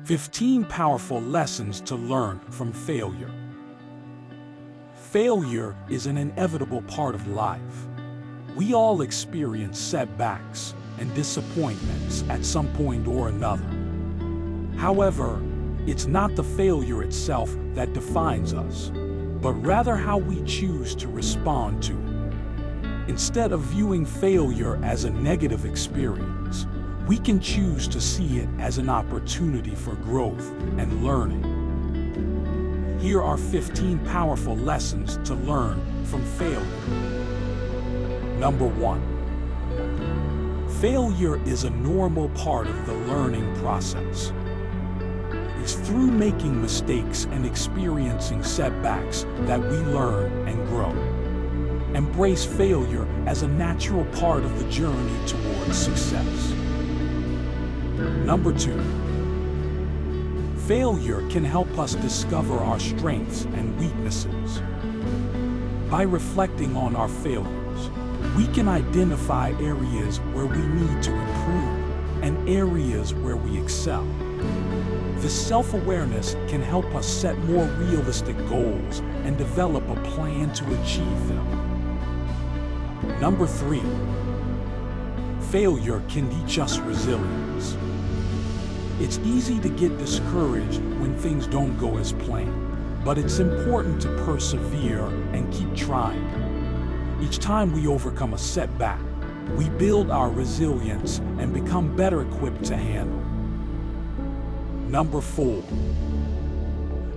15 powerful lessons to learn from failure. Failure is an inevitable part of life. We all experience setbacks and disappointments at some point or another. However, it's not the failure itself that defines us, but rather how we choose to respond to it. Instead of viewing failure as a negative experience, we can choose to see it as an opportunity for growth and learning. Here are 15 powerful lessons to learn from failure. Number 1. Failure is a normal part of the learning process. It's through making mistakes and experiencing setbacks that we learn and grow. Embrace failure as a natural part of the journey towards success. Number 2. Failure can help us discover our strengths and weaknesses. By reflecting on our failures, we can identify areas where we need to improve and areas where we excel. This self-awareness can help us set more realistic goals and develop a plan to achieve them. Number 3. Failure can teach us resilience. It's easy to get discouraged when things don't go as planned, but it's important to persevere and keep trying. Each time we overcome a setback, we build our resilience and become better equipped to handle. Number 4.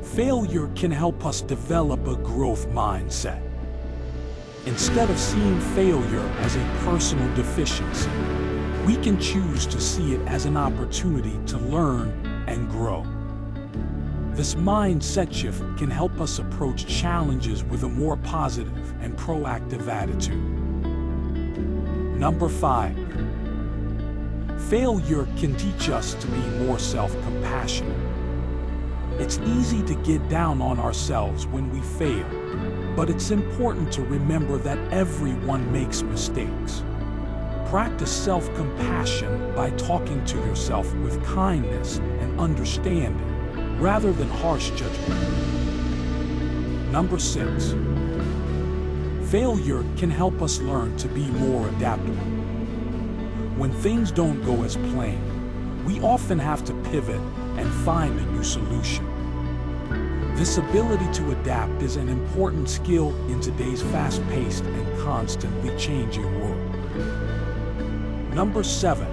Failure can help us develop a growth mindset. Instead of seeing failure as a personal deficiency, we can choose to see it as an opportunity to learn and grow. This mindset shift can help us approach challenges with a more positive and proactive attitude. Number 5. Failure can teach us to be more self-compassionate. It's easy to get down on ourselves when we fail, but it's important to remember that everyone makes mistakes. Practice self-compassion by talking to yourself with kindness and understanding, rather than harsh judgment. Number 6. Failure can help us learn to be more adaptable. When things don't go as planned, we often have to pivot and find a new solution. This ability to adapt is an important skill in today's fast-paced and constantly changing world. Number 7.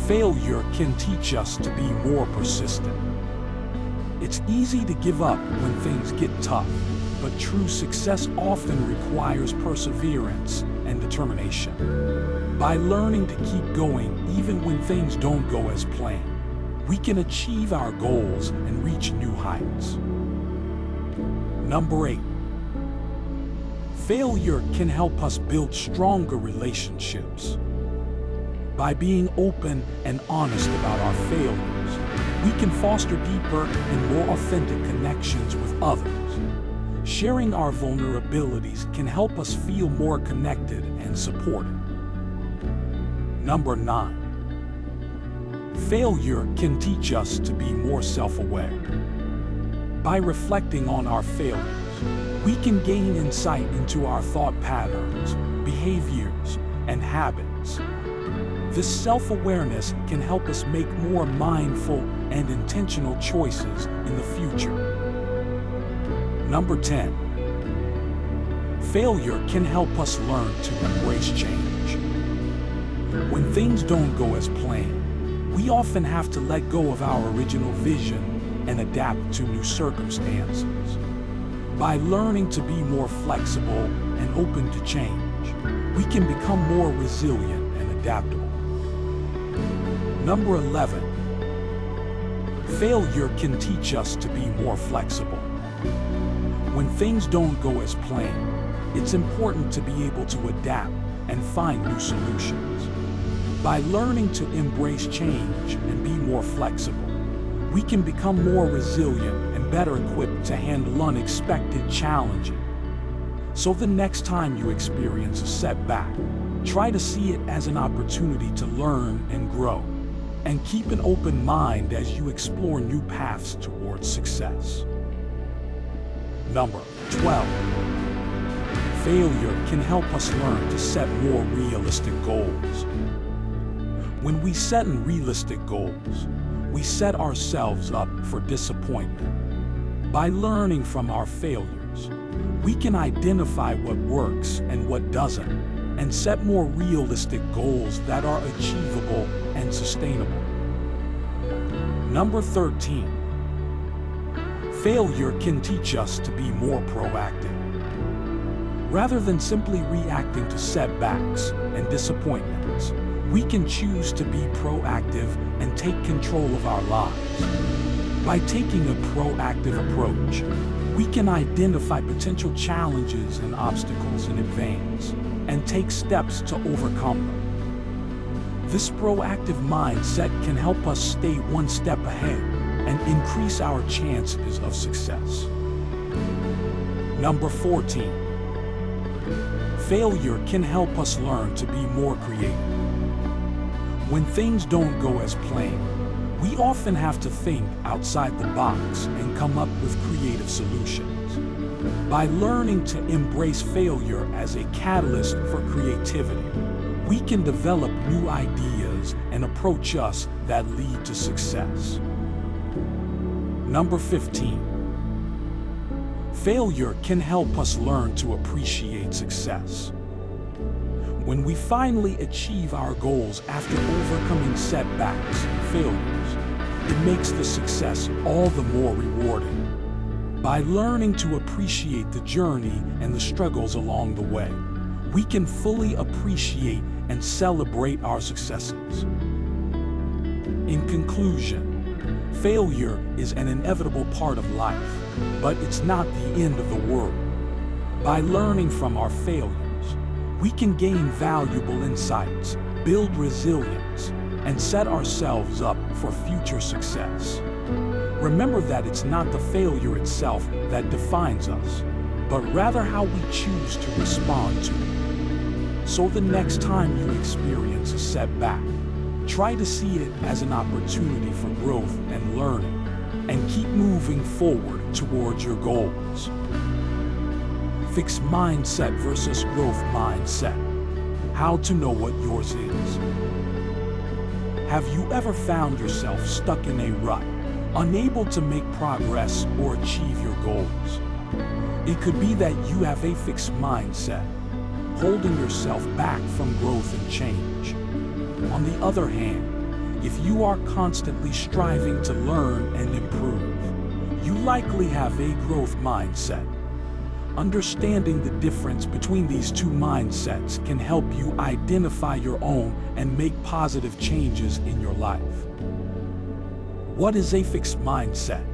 Failure can teach us to be more persistent. It's easy to give up when things get tough, but true success often requires perseverance and determination. By learning to keep going even when things don't go as planned, we can achieve our goals and reach new heights. Number 8. Failure can help us build stronger relationships. By being open and honest about our failures, we can foster deeper and more authentic connections with others. Sharing our vulnerabilities can help us feel more connected and supported. Number 9. Failure can teach us to be more self-aware. By reflecting on our failures, we can gain insight into our thought patterns, behaviors, and habits. This self-awareness can help us make more mindful and intentional choices in the future. Number 10. Failure can help us learn to embrace change. When things don't go as planned, we often have to let go of our original vision and adapt to new circumstances. By learning to be more flexible and open to change, we can become more resilient and adaptable. Number 11. Failure can teach us to be more flexible. When things don't go as planned, it's important to be able to adapt and find new solutions. By learning to embrace change and be more flexible, we can become more resilient and better equipped to handle unexpected challenges. So the next time you experience a setback, try to see it as an opportunity to learn and grow. And keep an open mind as you explore new paths towards success. Number 12. Failure can help us learn to set more realistic goals. When we set realistic goals, we set ourselves up for disappointment. By learning from our failures, we can identify what works and what doesn't, and set more realistic goals that are achievable and sustainable. Number 13. Failure can teach us to be more proactive. Rather than simply reacting to setbacks and disappointments, we can choose to be proactive and take control of our lives. By taking a proactive approach, we can identify potential challenges and obstacles in advance and take steps to overcome them. This proactive mindset can help us stay one step ahead and increase our chances of success. Number 14. Failure can help us learn to be more creative. When things don't go as planned, we often have to think outside the box and come up with creative solutions. By learning to embrace failure as a catalyst for creativity, we can develop new ideas and approaches that lead to success. Number 15. Failure can help us learn to appreciate success. When we finally achieve our goals after overcoming setbacks and failures, it makes the success all the more rewarding. By learning to appreciate the journey and the struggles along the way, we can fully appreciate and celebrate our successes. In conclusion, failure is an inevitable part of life, but it's not the end of the world. By learning from our failures, we can gain valuable insights, build resilience, and set ourselves up for future success. Remember that it's not the failure itself that defines us, but rather how we choose to respond to it. So the next time you experience a setback, try to see it as an opportunity for growth and learning, and keep moving forward towards your goals. Fixed mindset versus growth mindset. How to know what yours is. Have you ever found yourself stuck in a rut, unable to make progress or achieve your goals? It could be that you have a fixed mindset, holding yourself back from growth and change. On the other hand, if you are constantly striving to learn and improve, you likely have a growth mindset. Understanding the difference between these two mindsets can help you identify your own and make positive changes in your life. What is a fixed mindset?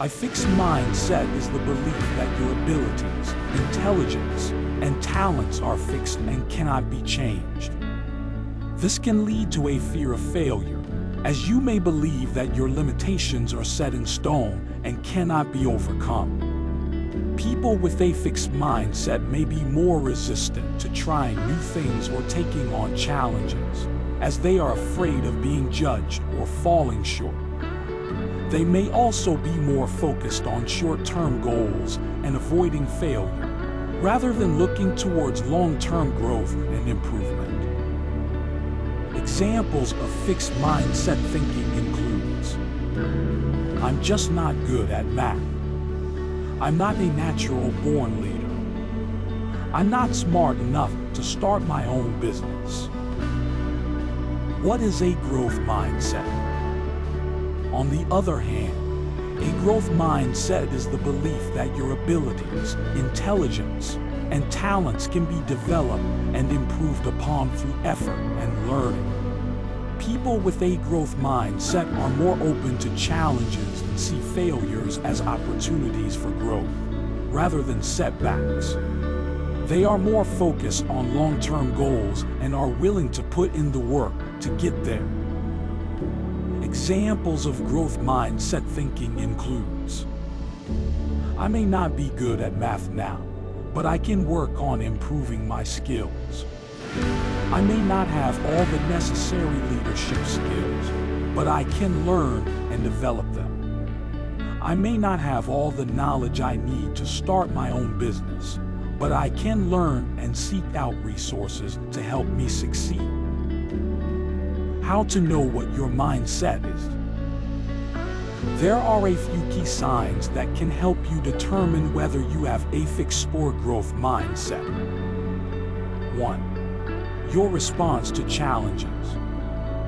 A fixed mindset is the belief that your abilities, intelligence, and talents are fixed and cannot be changed. This can lead to a fear of failure, as you may believe that your limitations are set in stone and cannot be overcome. People with a fixed mindset may be more resistant to trying new things or taking on challenges, as they are afraid of being judged or falling short. They may also be more focused on short-term goals and avoiding failure, rather than looking towards long-term growth and improvement. Examples of fixed mindset thinking includes: I'm just not good at math. I'm not a natural-born leader. I'm not smart enough to start my own business. What is a growth mindset? On the other hand, a growth mindset is the belief that your abilities, intelligence, and talents can be developed and improved upon through effort and learning. People with a growth mindset are more open to challenges and see failures as opportunities for growth, rather than setbacks. They are more focused on long-term goals and are willing to put in the work to get there. Examples of growth mindset thinking includes: I may not be good at math now, but I can work on improving my skills. I may not have all the necessary leadership skills, but I can learn and develop them. I may not have all the knowledge I need to start my own business, but I can learn and seek out resources to help me succeed. How to know what your mindset is. There are a few key signs that can help you determine whether you have a fixed or growth mindset. 1. Your response to challenges.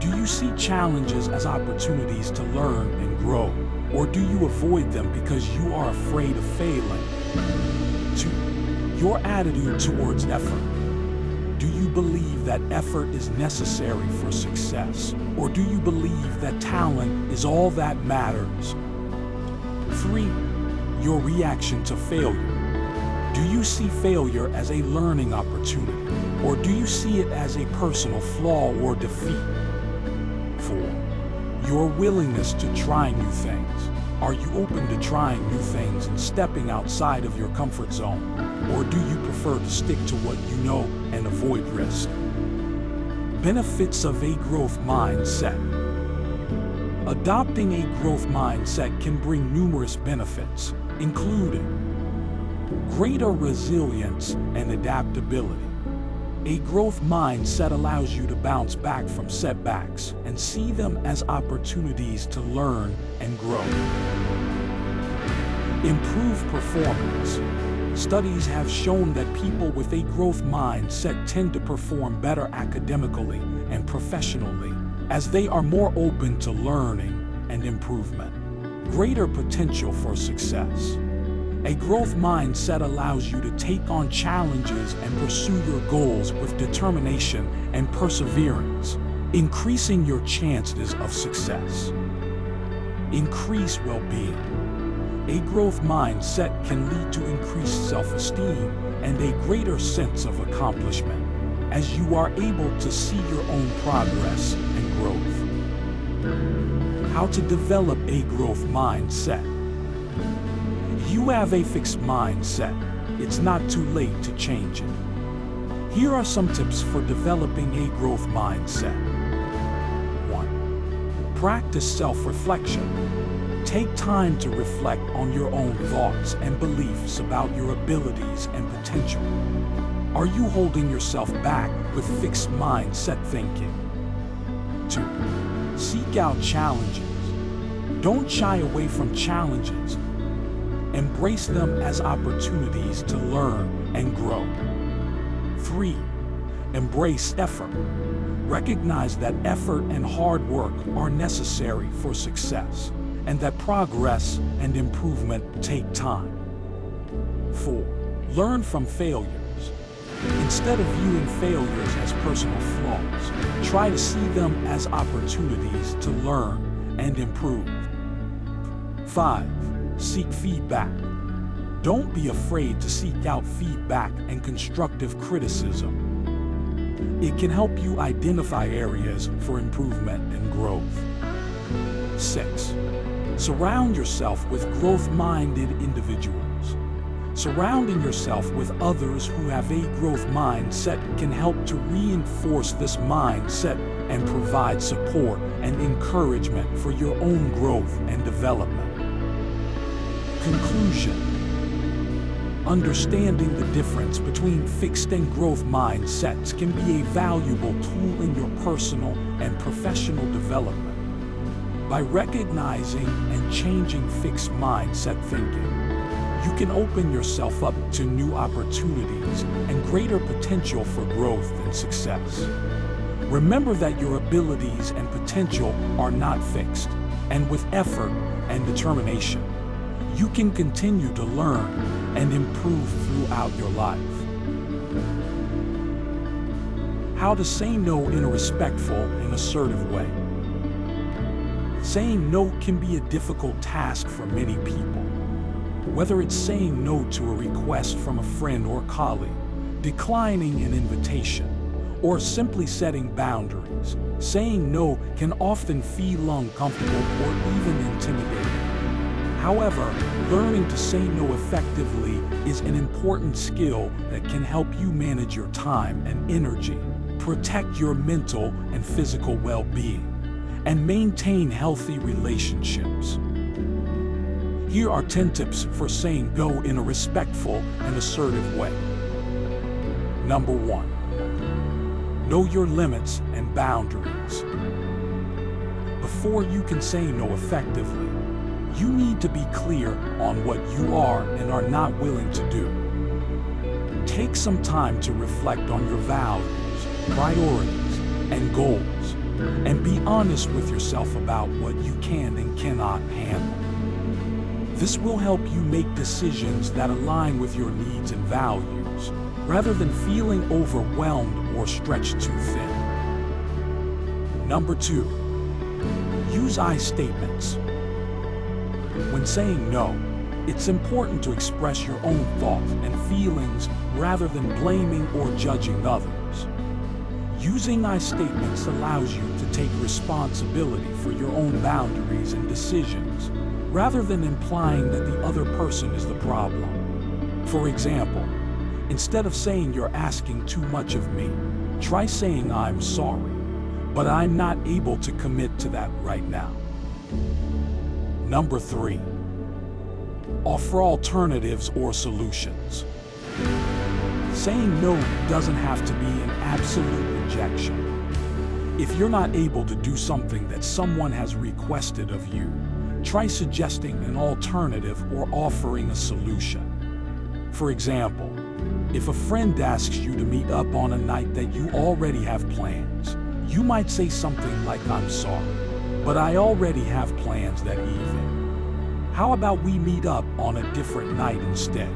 Do you see challenges as opportunities to learn and grow, or do you avoid them because you are afraid of failing? 2. Your attitude towards effort. Do you believe that effort is necessary for success, or do you believe that talent is all that matters? 3. Your reaction to failure. Do you see failure as a learning opportunity, or do you see it as a personal flaw or defeat? 4. Your willingness to try new things. Are you open to trying new things and stepping outside of your comfort zone, or do you prefer to stick to what you know and avoid risk? Benefits of a growth mindset. Adopting a growth mindset can bring numerous benefits, including greater resilience and adaptability. A growth mindset allows you to bounce back from setbacks and see them as opportunities to learn and grow. Improved performance. Studies have shown that people with a growth mindset tend to perform better academically and professionally, as they are more open to learning and improvement. Greater potential for success. A growth mindset allows you to take on challenges and pursue your goals with determination and perseverance, increasing your chances of success. Increase well-being. A growth mindset can lead to increased self-esteem and a greater sense of accomplishment, as you are able to see your own progress and growth. How to develop a growth mindset. You have a fixed mindset. It's not too late to change it. Here are some tips for developing a growth mindset. 1. Practice self-reflection. Take time to reflect on your own thoughts and beliefs about your abilities and potential. Are you holding yourself back with fixed mindset thinking? 2. Seek out challenges. Don't shy away from challenges. Embrace them as opportunities to learn and grow. 3. Embrace effort. Recognize that effort and hard work are necessary for success, and that progress and improvement take time. 4. Learn from failures. Instead of viewing failures as personal flaws, try to see them as opportunities to learn and improve. 5. Seek feedback. Don't be afraid to seek out feedback and constructive criticism. It can help you identify areas for improvement and growth. 6. Surround yourself with growth-minded individuals. Surrounding yourself with others who have a growth mindset can help to reinforce this mindset and provide support and encouragement for your own growth and development. Conclusion. Understanding the difference between fixed and growth mindsets can be a valuable tool in your personal and professional development. By recognizing and changing fixed mindset thinking, you can open yourself up to new opportunities and greater potential for growth and success. Remember that your abilities and potential are not fixed, and with effort and determination, you can continue to learn and improve throughout your life. How to say no in a respectful and assertive way. Saying no can be a difficult task for many people. Whether it's saying no to a request from a friend or colleague, declining an invitation, or simply setting boundaries, saying no can often feel uncomfortable or even intimidating. However, learning to say no effectively is an important skill that can help you manage your time and energy, protect your mental and physical well-being, and maintain healthy relationships. Here are 10 tips for saying no in a respectful and assertive way. Number 1. Know your limits and boundaries. Before you can say no effectively, you need to be clear on what you are and are not willing to do. Take some time to reflect on your values, priorities, and goals, and be honest with yourself about what you can and cannot handle. This will help you make decisions that align with your needs and values, rather than feeling overwhelmed or stretched too thin. Number 2. Use I statements. When saying no, it's important to express your own thoughts and feelings rather than blaming or judging others. Using I statements allows you to take responsibility for your own boundaries and decisions, rather than implying that the other person is the problem. For example, instead of saying you're asking too much of me, try saying I'm sorry, but I'm not able to commit to that right now. Number 3. Offer alternatives or solutions. Saying no doesn't have to be an absolute rejection. If you're not able to do something that someone has requested of you, try suggesting an alternative or offering a solution. For example, if a friend asks you to meet up on a night that you already have plans, you might say something like, "I'm sorry, but I already have plans that evening. How about we meet up on a different night instead?"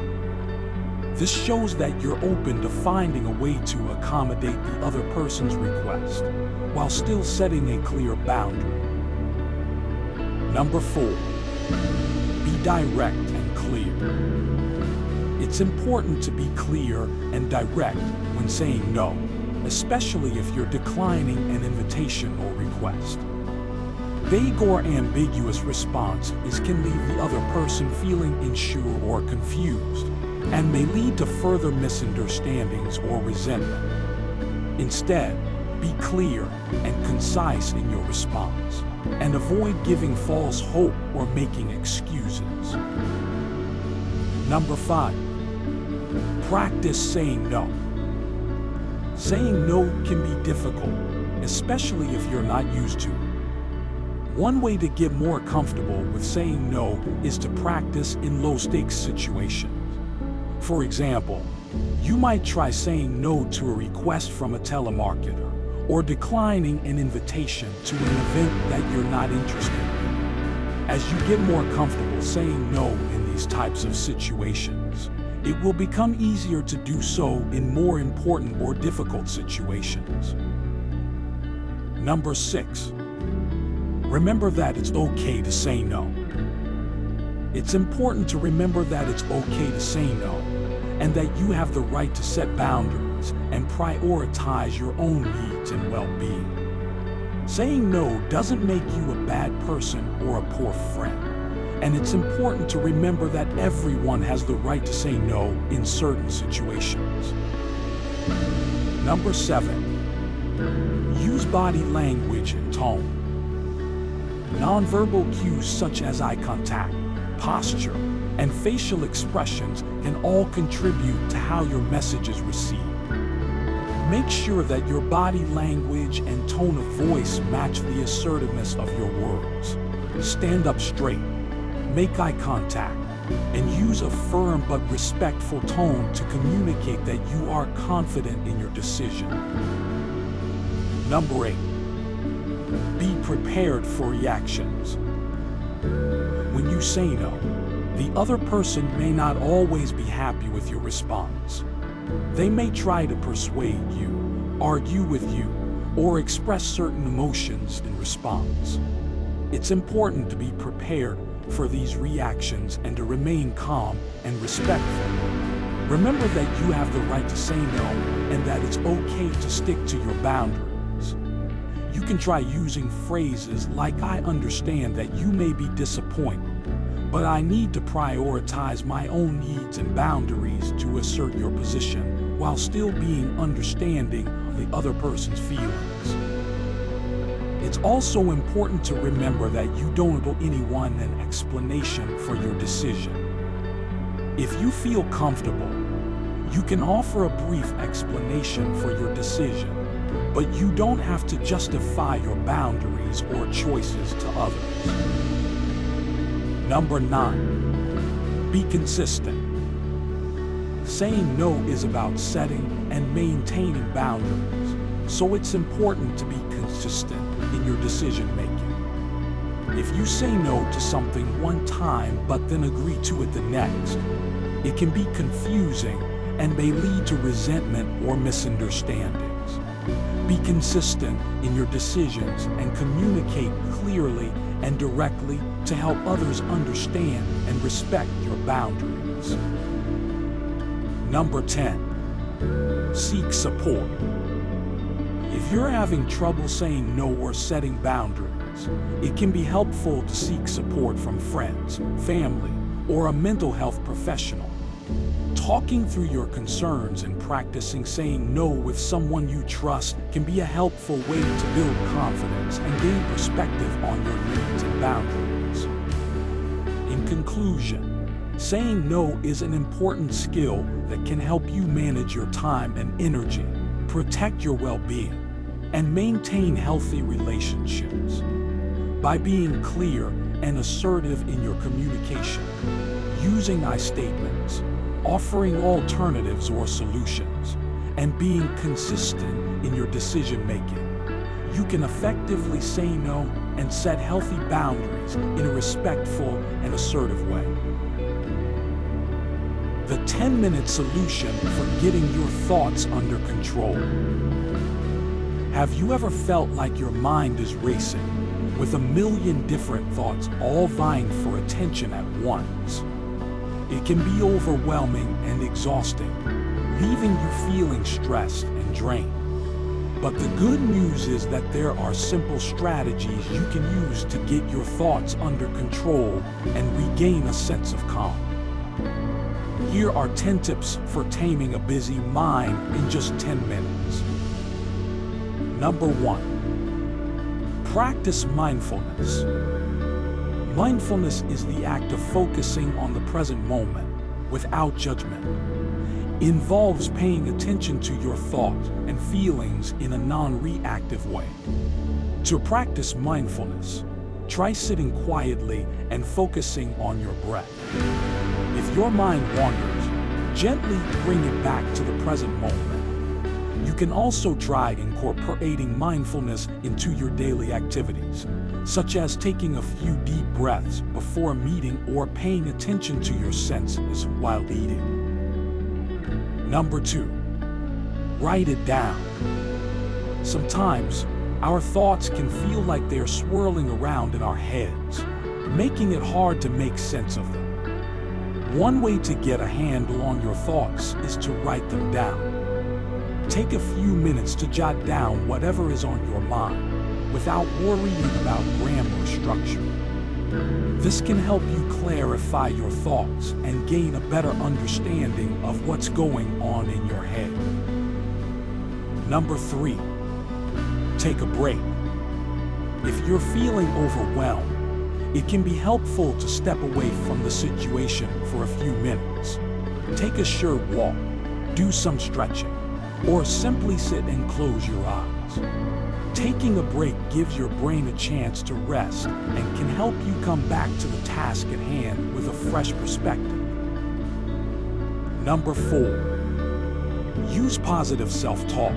This shows that you're open to finding a way to accommodate the other person's request, while still setting a clear boundary. Number 4. Be direct and clear. It's important to be clear and direct when saying no, especially if you're declining an invitation or request. Vague or ambiguous responses can leave the other person feeling unsure or confused, and may lead to further misunderstandings or resentment. Instead, be clear and concise in your response, and avoid giving false hope or making excuses. Number 5. Practice saying no. Saying no can be difficult, especially if you're not used to it. One way to get more comfortable with saying no is to practice in low-stakes situations. For example, you might try saying no to a request from a telemarketer, or declining an invitation to an event that you're not interested in. As you get more comfortable saying no in these types of situations, it will become easier to do so in more important or difficult situations. Number 6. Remember that it's okay to say no. It's important to remember that it's okay to say no, and that you have the right to set boundaries and prioritize your own needs and well-being. Saying no doesn't make you a bad person or a poor friend, and it's important to remember that everyone has the right to say no in certain situations. Number 7. Use body language and tone. Nonverbal cues such as eye contact, posture, and facial expressions can all contribute to how your message is received. Make sure that your body language and tone of voice match the assertiveness of your words. Stand up straight, make eye contact, and use a firm but respectful tone to communicate that you are confident in your decision. Number 8. Be prepared for reactions. When you say no, the other person may not always be happy with your response. They may try to persuade you, argue with you, or express certain emotions in response. It's important to be prepared for these reactions and to remain calm and respectful. Remember that you have the right to say no and that it's okay to stick to your boundaries. You can try using phrases like, "I understand that you may be disappointed, but I need to prioritize my own needs and boundaries to assert your position while still being understanding of the other person's feelings. It's also important to remember that you don't owe anyone an explanation for your decision. If you feel comfortable, you can offer a brief explanation for your decision, but you don't have to justify your boundaries or choices to others. Number 9, be consistent. Saying no is about setting and maintaining boundaries, so it's important to be consistent in your decision making. If you say no to something one time but then agree to it the next, it can be confusing and may lead to resentment or misunderstandings. Be consistent in your decisions and communicate clearly and directly to help others understand and respect your boundaries. Number 10, seek support. If you're having trouble saying no or setting boundaries, it can be helpful to seek support from friends, family, or a mental health professional. Talking through your concerns and practicing saying no with someone you trust can be a helpful way to build confidence and gain perspective on your needs and boundaries. In conclusion, saying no is an important skill that can help you manage your time and energy, protect your well-being, and maintain healthy relationships. By being clear and assertive in your communication, using I statements, offering alternatives or solutions, and being consistent in your decision-making, you can effectively say no and set healthy boundaries in a respectful and assertive way. The 10-minute solution for getting your thoughts under control. Have you ever felt like your mind is racing, with a million different thoughts all vying for attention at once? It can be overwhelming and exhausting, leaving you feeling stressed and drained. But the good news is that there are simple strategies you can use to get your thoughts under control and regain a sense of calm. Here are 10 tips for taming a busy mind in just 10 minutes. Number 1, practice mindfulness. Mindfulness is the act of focusing on the present moment without judgment. It involves paying attention to your thoughts and feelings in a non-reactive way. To practice mindfulness, try sitting quietly and focusing on your breath. If your mind wanders, gently bring it back to the present moment. You can also try incorporating mindfulness into your daily activities, such as taking a few deep breaths before a meeting or paying attention to your senses while eating. Number 2, write it down. Sometimes, our thoughts can feel like they're swirling around in our heads, making it hard to make sense of them. One way to get a handle on your thoughts is to write them down. Take a few minutes to jot down whatever is on your mind, without worrying about grammar or structure. This can help you clarify your thoughts and gain a better understanding of what's going on in your head. Number 3, take a break. If you're feeling overwhelmed, it can be helpful to step away from the situation for a few minutes. Take a short walk, do some stretching, or simply sit and close your eyes. Taking a break gives your brain a chance to rest and can help you come back to the task at hand with a fresh perspective. Number 4, use positive self-talk.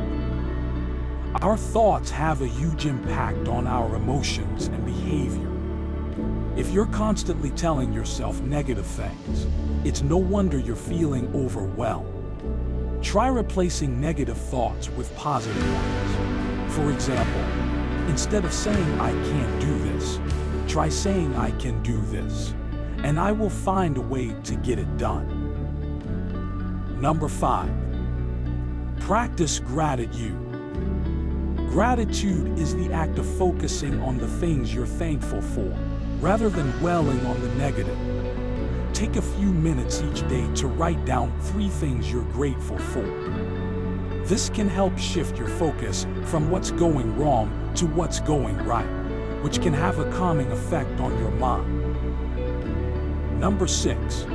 Our thoughts have a huge impact on our emotions and behavior. If you're constantly telling yourself negative things, it's no wonder you're feeling overwhelmed. Try replacing negative thoughts with positive ones. For example, instead of saying "I can't do this," try saying "I can do this, and I will find a way to get it done." Number 5, practice gratitude. Gratitude is the act of focusing on the things you're thankful for, rather than dwelling on the negative. Take a few minutes each day to write down 3 things you're grateful for. This can help shift your focus from what's going wrong to what's going right, which can have a calming effect on your mind. Number 6.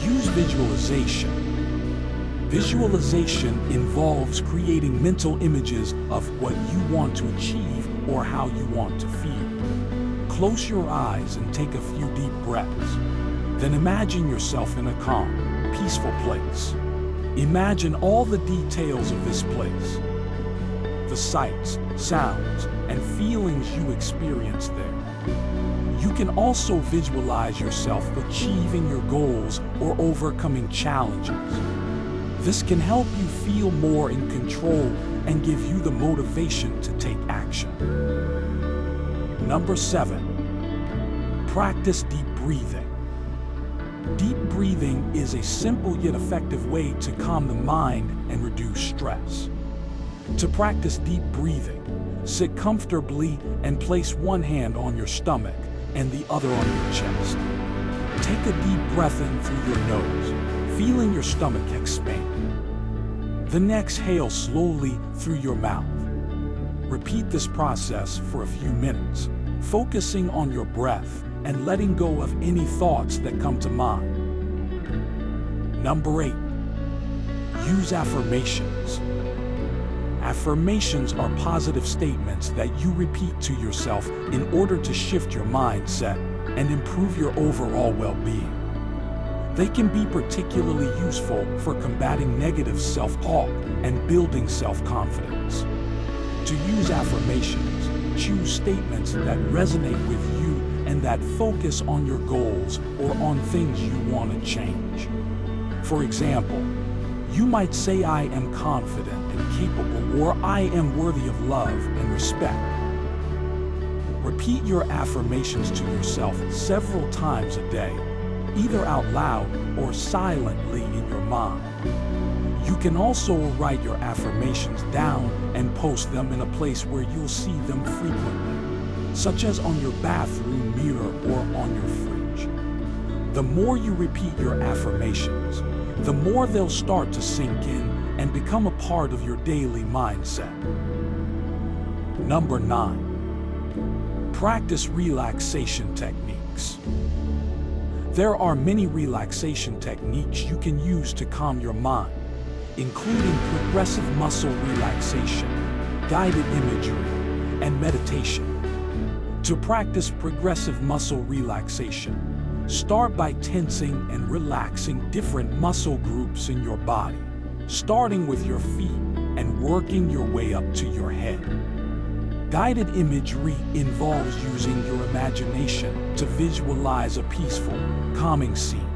Use visualization. Visualization involves creating mental images of what you want to achieve or how you want to feel. Close your eyes and take a few deep breaths. Then imagine yourself in a calm, peaceful place. Imagine all the details of this place, the sights, sounds, and feelings you experience there. You can also visualize yourself achieving your goals or overcoming challenges. This can help you feel more in control and give you the motivation to take action. Number 7. Practice deep breathing. Deep breathing is a simple yet effective way to calm the mind and reduce stress. To practice deep breathing, sit comfortably and place one hand on your stomach and the other on your chest. Take a deep breath in through your nose, feeling your stomach expand. Then exhale slowly through your mouth. Repeat this process for a few minutes, focusing on your breath and letting go of any thoughts that come to mind. Number 8. Use affirmations. Affirmations are positive statements that you repeat to yourself in order to shift your mindset and improve your overall well-being. They can be particularly useful for combating negative self-talk and building self-confidence. To use affirmations, choose statements that resonate with you and that focus on your goals or on things you want to change. For example, you might say, "I am confident and capable," or "I am worthy of love and respect." Repeat your affirmations to yourself several times a day, either out loud or silently in your mind. You can also write your affirmations down and post them in a place where you'll see them frequently, such as on your bathroom mirror or on your fridge. The more you repeat your affirmations, the more they'll start to sink in and become a part of your daily mindset. Number 9. Practice relaxation techniques. There are many relaxation techniques you can use to calm your mind, including progressive muscle relaxation, guided imagery, and meditation. To practice progressive muscle relaxation, start by tensing and relaxing different muscle groups in your body, starting with your feet and working your way up to your head. Guided imagery involves using your imagination to visualize a peaceful, calming scene.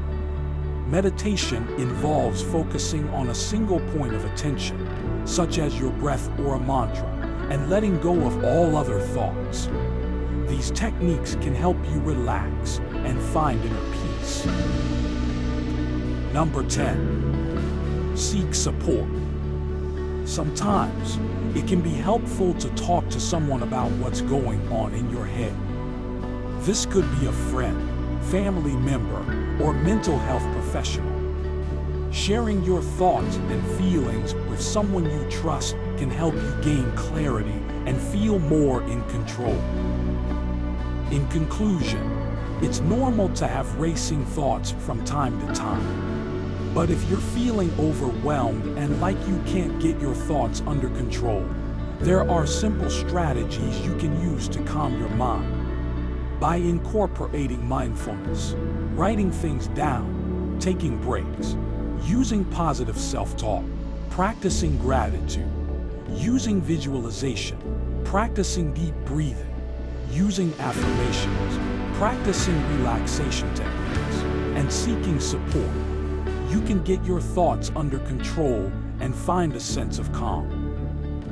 Meditation involves focusing on a single point of attention, such as your breath or a mantra, and letting go of all other thoughts. These techniques can help you relax and find inner peace. Number 10. Seek support. Sometimes it can be helpful to talk to someone about what's going on in your head. This could be a friend, family member, or mental health professional. Sharing your thoughts and feelings with someone you trust can help you gain clarity and feel more in control. In conclusion, it's normal to have racing thoughts from time to time. But if you're feeling overwhelmed and like you can't get your thoughts under control, there are simple strategies you can use to calm your mind. By incorporating mindfulness, writing things down, taking breaks, using positive self-talk, practicing gratitude, using visualization, practicing deep breathing, using affirmations, practicing relaxation techniques, and seeking support, you can get your thoughts under control and find a sense of calm.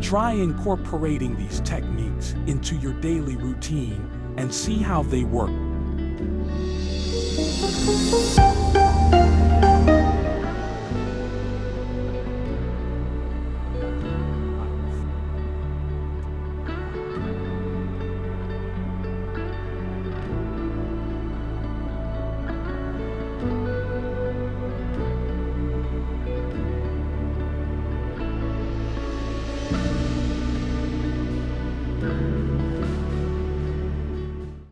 Try incorporating these techniques into your daily routine and see how they work.